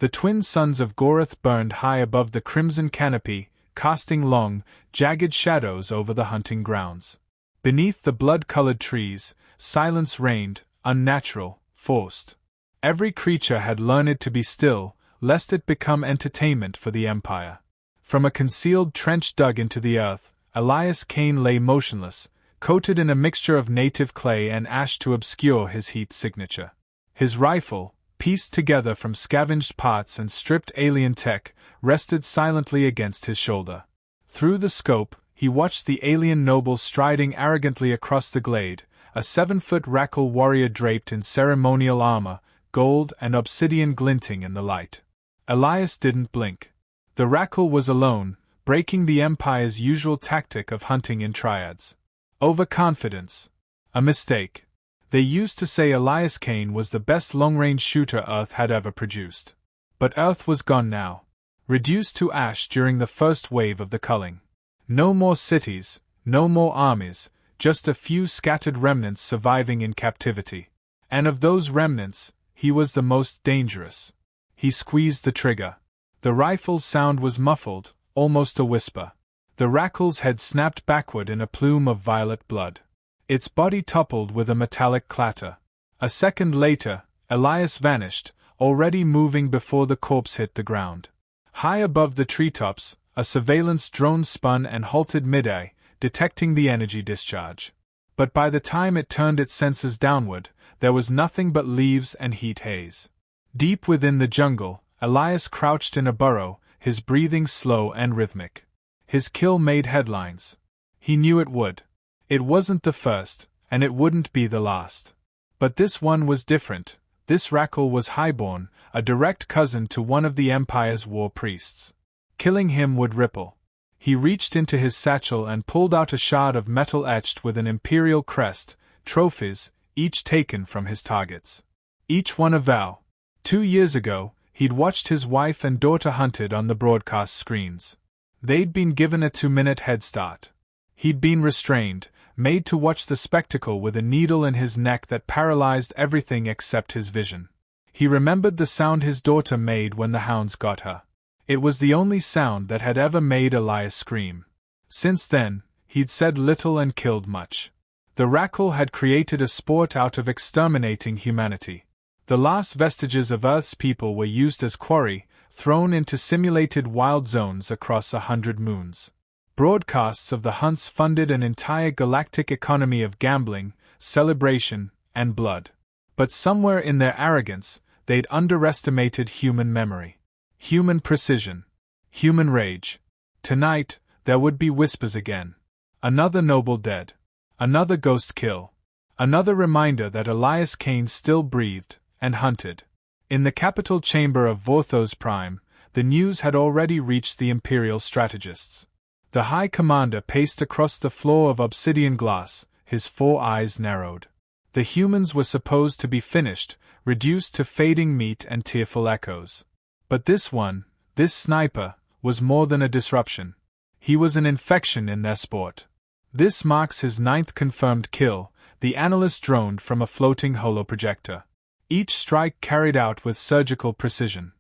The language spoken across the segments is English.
The twin sons of Gorath burned high above the crimson canopy, casting long, jagged shadows over the hunting grounds. Beneath the blood-colored trees, silence reigned, unnatural, forced. Every creature had learned to be still, lest it become entertainment for the Empire. From a concealed trench dug into the earth, Elias Cain lay motionless, coated in a mixture of native clay and ash to obscure his heat signature. His rifle, pieced together from scavenged parts and stripped alien tech, rested silently against his shoulder. Through the scope, he watched the alien noble striding arrogantly across the glade, a 7-foot Rackle warrior draped in ceremonial armor, gold and obsidian glinting in the light. Elias didn't blink. The Rackle was alone, breaking the Empire's usual tactic of hunting in triads. Overconfidence. A mistake. They used to say Elias Cain was the best long-range shooter Earth had ever produced. But Earth was gone now. Reduced to ash during the first wave of the culling. No more cities, no more armies, just a few scattered remnants surviving in captivity. And of those remnants, he was the most dangerous. He squeezed the trigger. The rifle's sound was muffled, almost a whisper. The Rackle's head snapped backward in a plume of violet blood. Its body toppled with a metallic clatter. A second later, Elias vanished, already moving before the corpse hit the ground. High above the treetops, a surveillance drone spun and halted mid-air, detecting the energy discharge. But by the time it turned its sensors downward, there was nothing but leaves and heat haze. Deep within the jungle, Elias crouched in a burrow, his breathing slow and rhythmic. His kill made headlines. He knew it would. It wasn't the first, and it wouldn't be the last. But this one was different. This Rackle was highborn, a direct cousin to one of the Empire's war priests. Killing him would ripple. He reached into his satchel and pulled out a shard of metal etched with an imperial crest, trophies, each taken from his targets. Each one a vow. 2 years ago, he'd watched his wife and daughter hunted on the broadcast screens. They'd been given a 2-minute head start. He'd been restrained, made to watch the spectacle with a needle in his neck that paralyzed everything except his vision. He remembered the sound his daughter made when the hounds got her. It was the only sound that had ever made Elias scream. Since then, he'd said little and killed much. The Rackle had created a sport out of exterminating humanity. The last vestiges of Earth's people were used as quarry, thrown into simulated wild zones across 100 moons. Broadcasts of the hunts funded an entire galactic economy of gambling, celebration, and blood. But somewhere in their arrogance, they'd underestimated human memory, human precision, human rage. Tonight, there would be whispers again. Another noble dead. Another ghost kill. Another reminder that Elias Cain still breathed and hunted. In the capital chamber of Vorthos Prime, the news had already reached the Imperial strategists. The High Commander paced across the floor of obsidian glass, his 4 eyes narrowed. The humans were supposed to be finished, reduced to fading meat and tearful echoes. But this one, this sniper, was more than a disruption. He was an infection in their sport. This marks his 9th confirmed kill, the analyst droned from a floating holoprojector. Each strike carried out with surgical precision.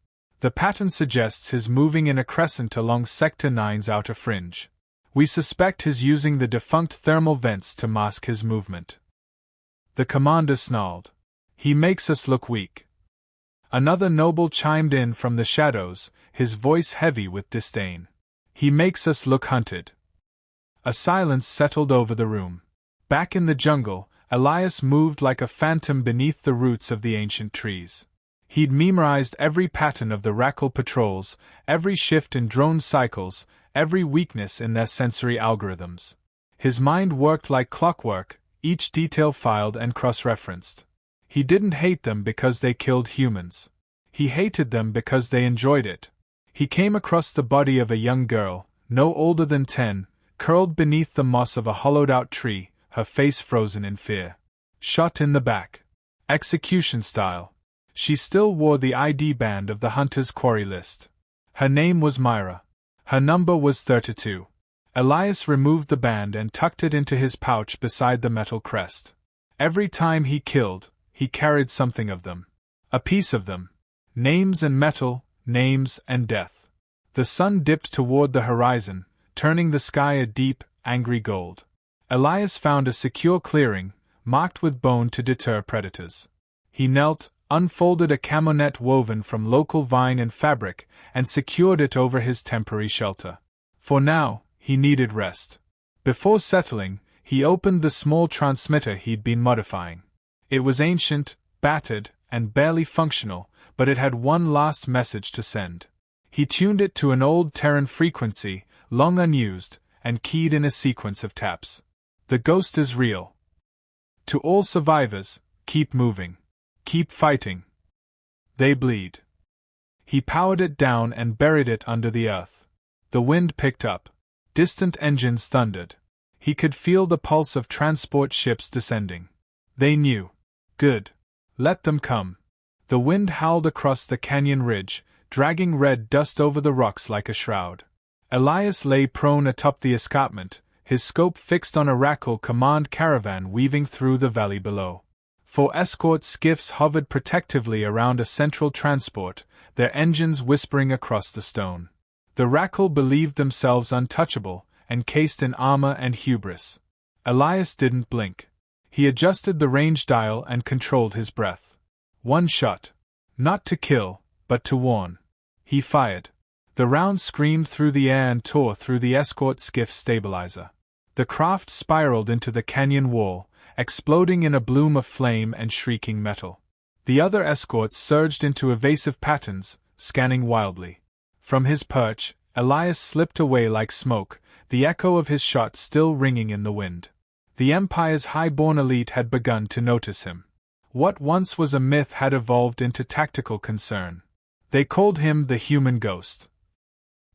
The pattern suggests his moving in a crescent along Sector 9's outer fringe. We suspect his using the defunct thermal vents to mask his movement. The commander snarled. He makes us look weak. Another noble chimed in from the shadows, his voice heavy with disdain. He makes us look hunted. A silence settled over the room. Back in the jungle, Elias moved like a phantom beneath the roots of the ancient trees. He'd memorized every pattern of the Rackle patrols, every shift in drone cycles, every weakness in their sensory algorithms. His mind worked like clockwork, each detail filed and cross-referenced. He didn't hate them because they killed humans. He hated them because they enjoyed it. He came across the body of a young girl, no older than 10, curled beneath the moss of a hollowed-out tree, her face frozen in fear. Shot in the back. Execution style. She still wore the ID band of the Hunter's Quarry list. Her name was Myra. Her number was 32. Elias removed the band and tucked it into his pouch beside the metal crest. Every time he killed, he carried something of them. A piece of them. Names and metal, names, and death. The sun dipped toward the horizon, turning the sky a deep, angry gold. Elias found a secure clearing, marked with bone to deter predators. He knelt, unfolded a camo net woven from local vine and fabric, and secured it over his temporary shelter. For now, he needed rest. Before settling, he opened the small transmitter he'd been modifying. It was ancient, battered, and barely functional, but it had one last message to send. He tuned it to an old Terran frequency, long unused, and keyed in a sequence of taps. The ghost is real. To all survivors, keep moving. Keep fighting. They bleed. He powered it down and buried it under the earth. The wind picked up. Distant engines thundered. He could feel the pulse of transport ships descending. They knew. Good. Let them come. The wind howled across the canyon ridge, dragging red dust over the rocks like a shroud. Elias lay prone atop the escarpment, his scope fixed on a Rackle command caravan weaving through the valley below. 4 escort skiffs hovered protectively around a central transport, their engines whispering across the stone. The Rackle believed themselves untouchable, encased in armor and hubris. Elias didn't blink. He adjusted the range dial and controlled his breath. One shot. Not to kill, but to warn. He fired. The round screamed through the air and tore through the escort skiff's stabilizer. The craft spiraled into the canyon wall, exploding in a bloom of flame and shrieking metal. The other escorts surged into evasive patterns, scanning wildly. From his perch, Elias slipped away like smoke, the echo of his shot still ringing in the wind. The Empire's high-born elite had begun to notice him. What once was a myth had evolved into tactical concern. They called him the human ghost.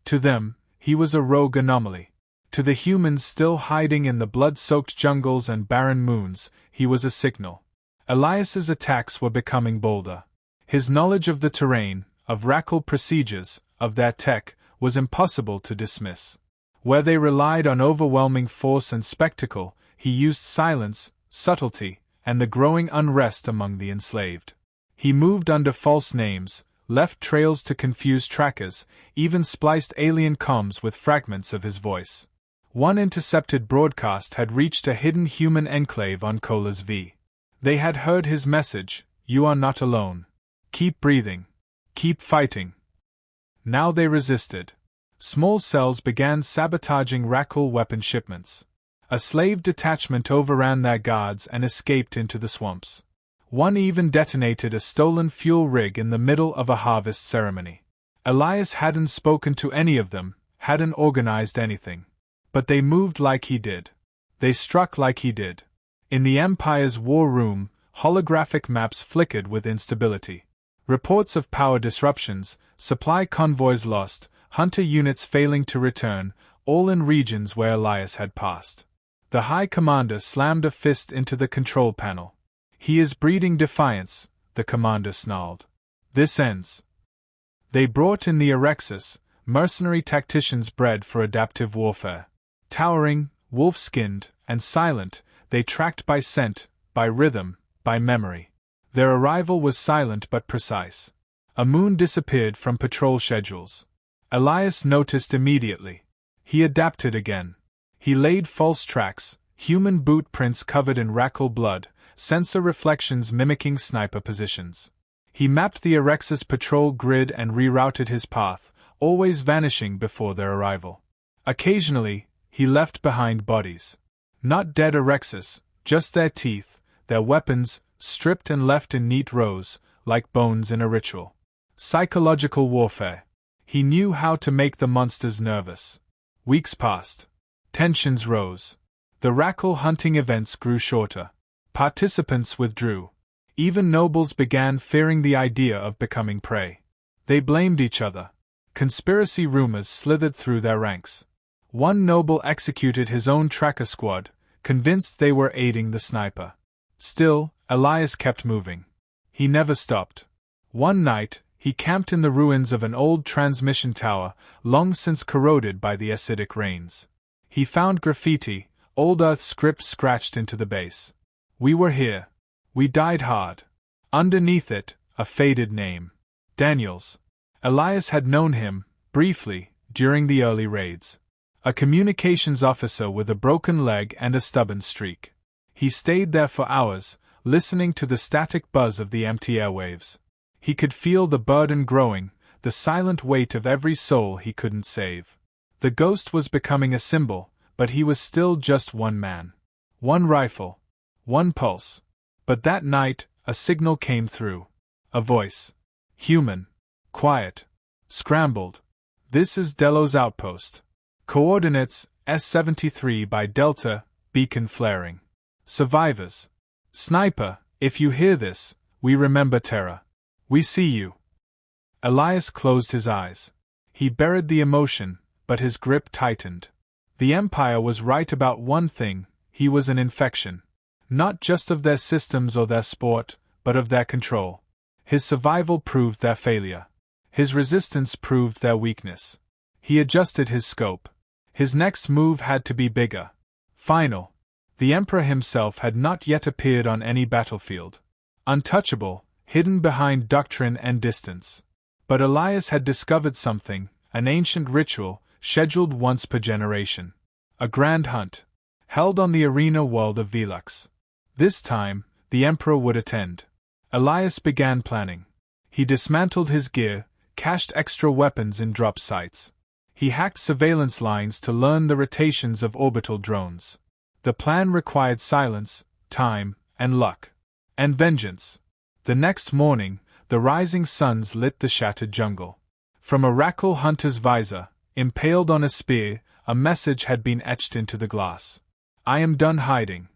To them, he was a rogue anomaly. To the humans still hiding in the blood-soaked jungles and barren moons, he was a signal. Elias's attacks were becoming bolder. His knowledge of the terrain, of Rackle procedures, of their tech, was impossible to dismiss. Where they relied on overwhelming force and spectacle, he used silence, subtlety, and the growing unrest among the enslaved. He moved under false names, left trails to confuse trackers, even spliced alien comms with fragments of his voice. One intercepted broadcast had reached a hidden human enclave on Colas V. They had heard his message, "You are not alone. Keep breathing. Keep fighting." Now they resisted. Small cells began sabotaging Rackle weapon shipments. A slave detachment overran their guards and escaped into the swamps. One even detonated a stolen fuel rig in the middle of a harvest ceremony. Elias hadn't spoken to any of them, hadn't organized anything. But they moved like he did. They struck like he did. In the Empire's war room, holographic maps flickered with instability. Reports of power disruptions, supply convoys lost, hunter units failing to return, all in regions where Elias had passed. The High Commander slammed a fist into the control panel. "He is breeding defiance," the commander snarled. "This ends." They brought in the Erexus, mercenary tacticians bred for adaptive warfare. Towering, wolf-skinned, and silent, they tracked by scent, by rhythm, by memory. Their arrival was silent but precise. A moon disappeared from patrol schedules. Elias noticed immediately. He adapted again. He laid false tracks, human boot prints covered in Rackle blood, sensor reflections mimicking sniper positions. He mapped the Erexus patrol grid and rerouted his path, always vanishing before their arrival. Occasionally, he left behind bodies. Not dead Erexus, just their teeth, their weapons, stripped and left in neat rows, like bones in a ritual. Psychological warfare. He knew how to make the monsters nervous. Weeks passed. Tensions rose. The Rackle hunting events grew shorter. Participants withdrew. Even nobles began fearing the idea of becoming prey. They blamed each other. Conspiracy rumors slithered through their ranks. One noble executed his own tracker squad, convinced they were aiding the sniper. Still, Elias kept moving. He never stopped. One night, he camped in the ruins of an old transmission tower, long since corroded by the acidic rains. He found graffiti, old Earth script scratched into the base. "We were here. We died hard." Underneath it, a faded name. Daniels. Elias had known him, briefly, during the early raids. A communications officer with a broken leg and a stubborn streak. He stayed there for hours, listening to the static buzz of the empty airwaves. He could feel the burden growing, the silent weight of every soul he couldn't save. The ghost was becoming a symbol, but he was still just one man. One rifle. One pulse. But that night, a signal came through. A voice. Human. Quiet. Scrambled. This is Delos outpost. Coordinates, S-73 by Delta, beacon flaring. Survivors. Sniper, if you hear this, we remember Terra. We see you. Elias closed his eyes. He buried the emotion, but his grip tightened. The Empire was right about one thing: he was an infection. Not just of their systems or their sport, but of their control. His survival proved their failure. His resistance proved their weakness. He adjusted his scope. His next move had to be bigger. Final. The Emperor himself had not yet appeared on any battlefield. Untouchable, hidden behind doctrine and distance. But Elias had discovered something, an ancient ritual, scheduled once per generation. A grand hunt. Held on the arena world of Vaelux. This time, the Emperor would attend. Elias began planning. He dismantled his gear, cached extra weapons in drop sites. He hacked surveillance lines to learn the rotations of orbital drones. The plan required silence, time, and luck. And vengeance. The next morning, the rising suns lit the shattered jungle. From a Rackle hunter's visor, impaled on a spear, a message had been etched into the glass. I am done hiding.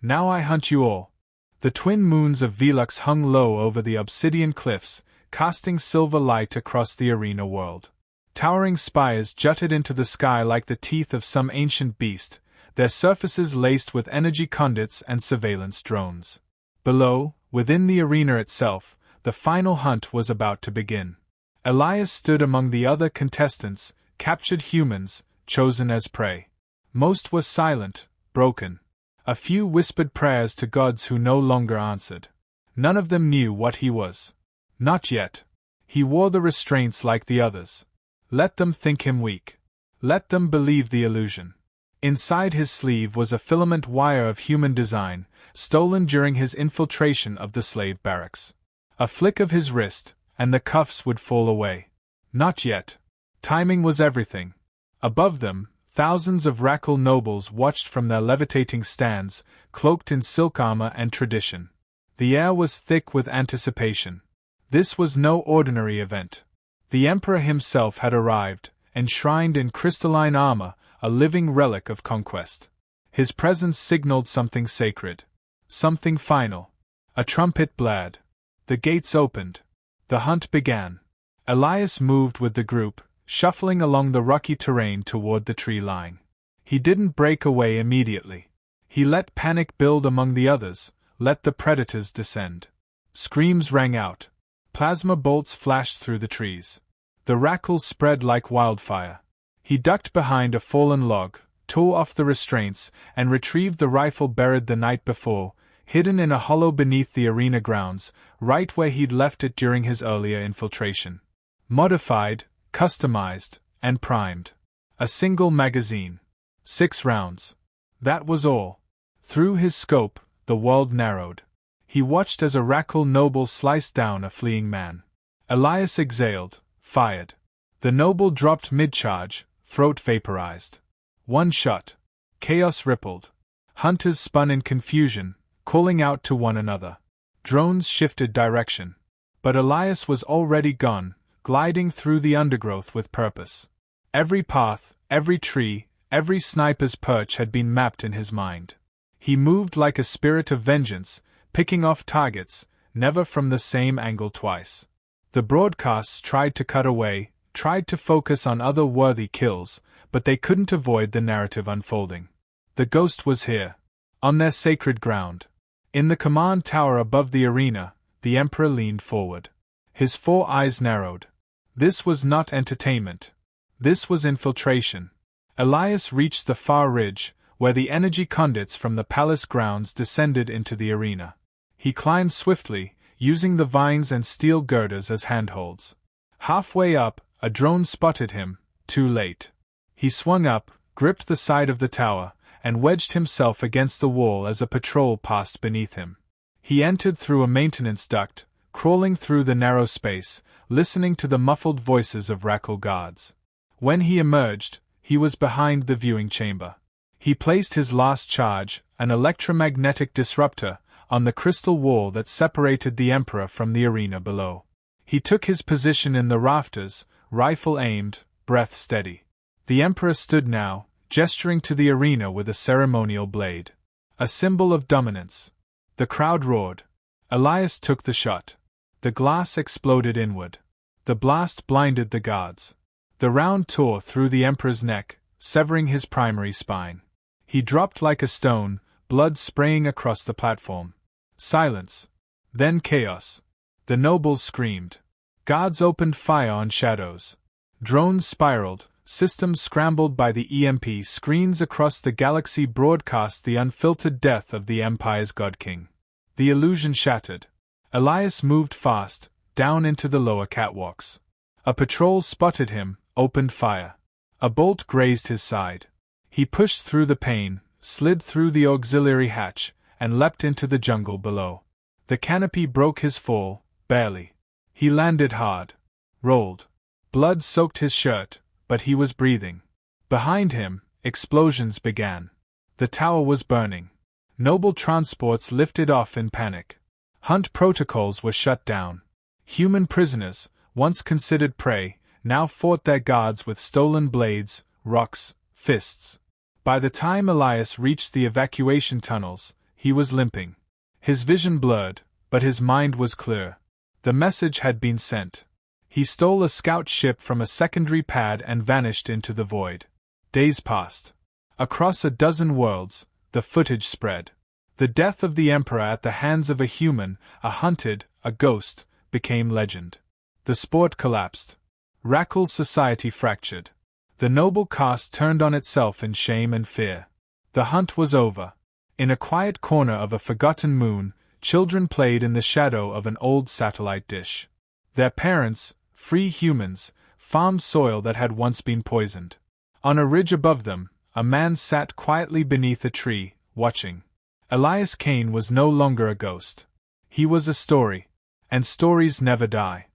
Now I hunt you all. The twin moons of Vaelux hung low over the obsidian cliffs, casting silver light across the arena world. Towering spires jutted into the sky like the teeth of some ancient beast, their surfaces laced with energy conduits and surveillance drones. Below, within the arena itself, the final hunt was about to begin. Elias stood among the other contestants, captured humans, chosen as prey. Most were silent, broken. A few whispered prayers to gods who no longer answered. None of them knew what he was. Not yet. He wore the restraints like the others. Let them think him weak. Let them believe the illusion. Inside his sleeve was a filament wire of human design, stolen during his infiltration of the slave barracks. A flick of his wrist, and the cuffs would fall away. Not yet. Timing was everything. Above them, thousands of Rackle nobles watched from their levitating stands, cloaked in silk armor and tradition. The air was thick with anticipation. This was no ordinary event. The Emperor himself had arrived, enshrined in crystalline armor, a living relic of conquest. His presence signaled something sacred. Something final. A trumpet blared. The gates opened. The hunt began. Elias moved with the group, shuffling along the rocky terrain toward the tree line. He didn't break away immediately. He let panic build among the others, let the predators descend. Screams rang out. Plasma bolts flashed through the trees. The Rackles spread like wildfire. He ducked behind a fallen log, tore off the restraints, and retrieved the rifle buried the night before, hidden in a hollow beneath the arena grounds, right where he'd left it during his earlier infiltration. Modified, customized, and primed. A single magazine. 6 rounds. That was all. Through his scope, the world narrowed. He watched as a Rackle noble sliced down a fleeing man. Elias exhaled, fired. The noble dropped mid-charge, throat vaporized. One shot. Chaos rippled. Hunters spun in confusion, calling out to one another. Drones shifted direction. But Elias was already gone, gliding through the undergrowth with purpose. Every path, every tree, every sniper's perch had been mapped in his mind. He moved like a spirit of vengeance, picking off targets, never from the same angle twice. The broadcasts tried to cut away, tried to focus on other worthy kills, but they couldn't avoid the narrative unfolding. The ghost was here. On their sacred ground. In the command tower above the arena, the Emperor leaned forward. His 4 eyes narrowed. This was not entertainment. This was infiltration. Elias reached the far ridge, where the energy conduits from the palace grounds descended into the arena. He climbed swiftly, using the vines and steel girders as handholds. Halfway up, a drone spotted him, too late. He swung up, gripped the side of the tower, and wedged himself against the wall as a patrol passed beneath him. He entered through a maintenance duct, crawling through the narrow space, listening to the muffled voices of Rackle guards. When he emerged, he was behind the viewing chamber. He placed his last charge, an electromagnetic disruptor, on the crystal wall that separated the Emperor from the arena below. He took his position in the rafters, rifle aimed, breath steady. The Emperor stood now, gesturing to the arena with a ceremonial blade. A symbol of dominance. The crowd roared. Elias took the shot. The glass exploded inward. The blast blinded the guards. The round tore through the Emperor's neck, severing his primary spine. He dropped like a stone, blood spraying across the platform. Silence. Then chaos. The nobles screamed. Guards opened fire on shadows. Drones spiraled, systems scrambled by the EMP screens across the galaxy broadcast the unfiltered death of the Empire's God King. The illusion shattered. Elias moved fast, down into the lower catwalks. A patrol spotted him, opened fire. A bolt grazed his side. He pushed through the pane, slid through the auxiliary hatch, and leapt into the jungle below. The canopy broke his fall, barely. He landed hard. Rolled. Blood soaked his shirt, but he was breathing. Behind him, explosions began. The tower was burning. Noble transports lifted off in panic. Hunt protocols were shut down. Human prisoners, once considered prey, now fought their guards with stolen blades, rocks, fists. By the time Elias reached the evacuation tunnels, he was limping. His vision blurred, but his mind was clear. The message had been sent. He stole a scout ship from a secondary pad and vanished into the void. Days passed. Across a dozen worlds, the footage spread. The death of the Emperor at the hands of a human, a hunted, a ghost, became legend. The sport collapsed. Rackle's society fractured. The noble caste turned on itself in shame and fear. The hunt was over. In a quiet corner of a forgotten moon, children played in the shadow of an old satellite dish. Their parents, free humans, farmed soil that had once been poisoned. On a ridge above them, a man sat quietly beneath a tree, watching. Elias Kane was no longer a ghost. He was a story. And stories never die.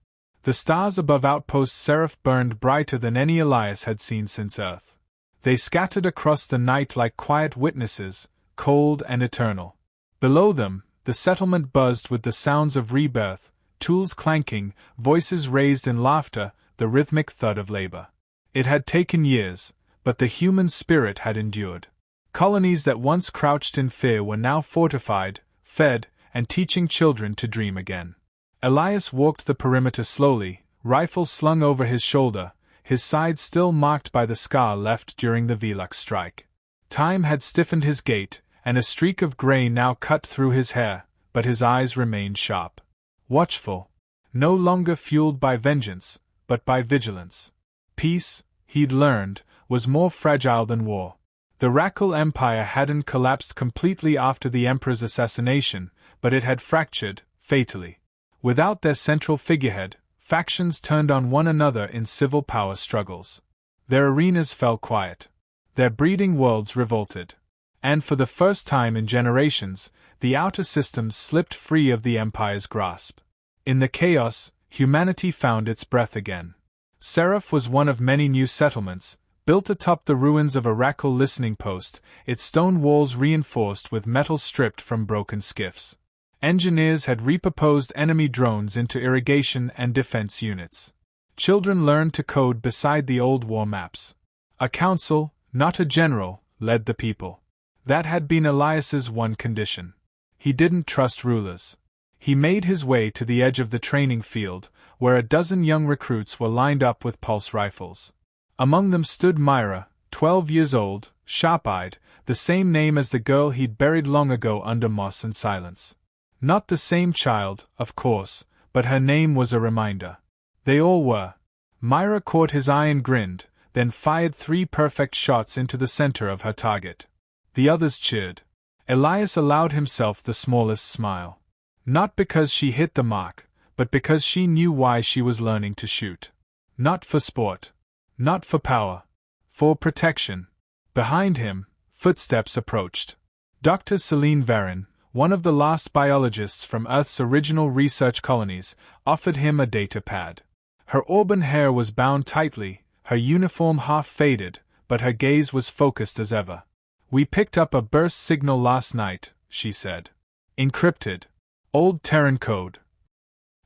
The stars above Outpost Seraph burned brighter than any Elias had seen since Earth. They scattered across the night like quiet witnesses, cold and eternal. Below them, the settlement buzzed with the sounds of rebirth, tools clanking, voices raised in laughter, the rhythmic thud of labor. It had taken years, but the human spirit had endured. Colonies that once crouched in fear were now fortified, fed, and teaching children to dream again. Elias walked the perimeter slowly, rifle slung over his shoulder, his side still marked by the scar left during the Vaelux strike. Time had stiffened his gait, and a streak of gray now cut through his hair, but his eyes remained sharp. Watchful. No longer fueled by vengeance, but by vigilance. Peace, he'd learned, was more fragile than war. The Rackle Empire hadn't collapsed completely after the Emperor's assassination, but it had fractured, fatally. Without their central figurehead, factions turned on one another in civil power struggles. Their arenas fell quiet. Their breeding worlds revolted. And for the first time in generations, the outer systems slipped free of the Empire's grasp. In the chaos, humanity found its breath again. Seraph was one of many new settlements, built atop the ruins of a Rackle listening post, its stone walls reinforced with metal stripped from broken skiffs. Engineers had repurposed enemy drones into irrigation and defense units. Children learned to code beside the old war maps. A council, not a general, led the people. That had been Elias's one condition. He didn't trust rulers. He made his way to the edge of the training field, where a dozen young recruits were lined up with pulse rifles. Among them stood Myra, 12 years old, sharp-eyed, the same name as the girl he'd buried long ago under moss and silence. Not the same child, of course, but her name was a reminder. They all were. Myra caught his eye and grinned, then fired 3 perfect shots into the center of her target. The others cheered. Elias allowed himself the smallest smile. Not because she hit the mark, but because she knew why she was learning to shoot. Not for sport. Not for power. For protection. Behind him, footsteps approached. Dr. Celine Varin, one of the last biologists from Earth's original research colonies, offered him a data pad. Her auburn hair was bound tightly, her uniform half faded, but her gaze was focused as ever. "We picked up a burst signal last night," she said. "Encrypted. Old Terran code."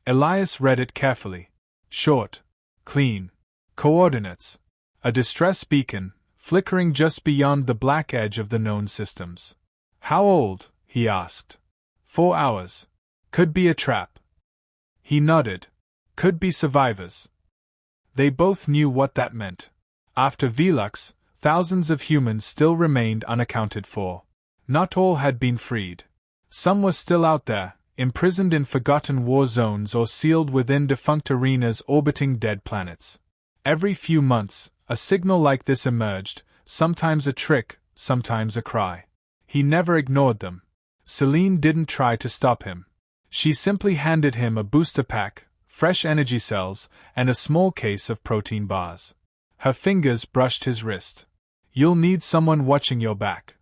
Elias read it carefully. Short. Clean. Coordinates. A distress beacon, flickering just beyond the black edge of the known systems. "How old?" he asked. 4 hours. Could be a trap. He nodded. Could be survivors. They both knew what that meant. After Vaelux, thousands of humans still remained unaccounted for. Not all had been freed. Some were still out there, imprisoned in forgotten war zones or sealed within defunct arenas orbiting dead planets. Every few months, a signal like this emerged, sometimes a trick, sometimes a cry. He never ignored them. Celine didn't try to stop him. She simply handed him a booster pack, fresh energy cells, and a small case of protein bars. Her fingers brushed his wrist. "You'll need someone watching your back."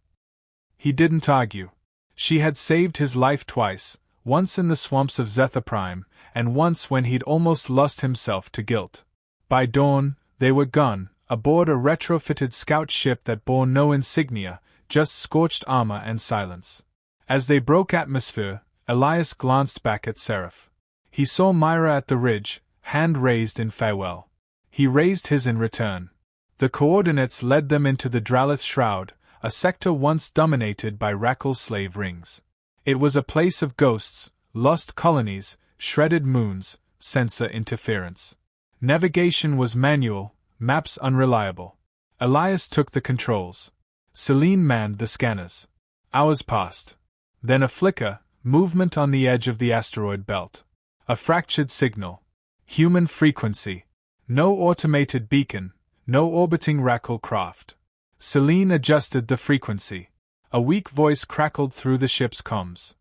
He didn't argue. She had saved his life twice, once in the swamps of Zetha Prime, and once when he'd almost lost himself to guilt. By dawn, they were gone, aboard a retrofitted scout ship that bore no insignia, just scorched armor and silence. As they broke atmosphere, Elias glanced back at Seraph. He saw Myra at the ridge, hand raised in farewell. He raised his in return. The coordinates led them into the Dralith Shroud, a sector once dominated by Rackle slave rings. It was a place of ghosts, lost colonies, shredded moons, sensor interference. Navigation was manual, maps unreliable. Elias took the controls. Celine manned the scanners. Hours passed. Then a flicker, movement on the edge of the asteroid belt. A fractured signal. Human frequency. No automated beacon, no orbiting Rackle craft. Celine adjusted the frequency. A weak voice crackled through the ship's comms.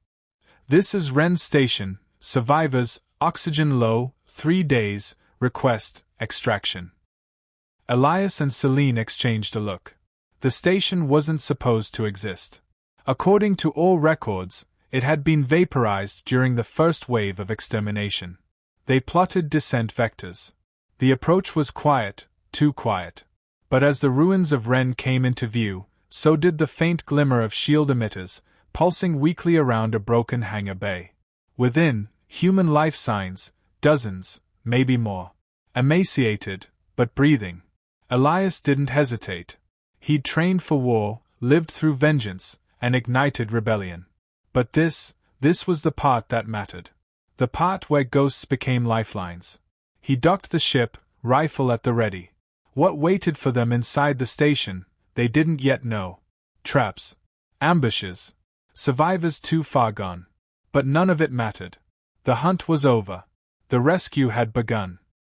"This is Wren's station, survivors, oxygen low, 3 days, request, extraction." Elias and Celine exchanged a look. The station wasn't supposed to exist. According to all records, it had been vaporized during the first wave of extermination. They plotted descent vectors. The approach was quiet, too quiet. But as the ruins of Wren came into view, so did the faint glimmer of shield emitters, pulsing weakly around a broken hangar bay. Within, human life signs, dozens, maybe more. Emaciated, but breathing. Elias didn't hesitate. He'd trained for war, lived through vengeance, and ignited rebellion. But this was the part that mattered. The part where ghosts became lifelines. He docked the ship, rifle at the ready. What waited for them inside the station, they didn't yet know. Traps. Ambushes. Survivors too far gone. But none of it mattered. The hunt was over. The rescue had begun.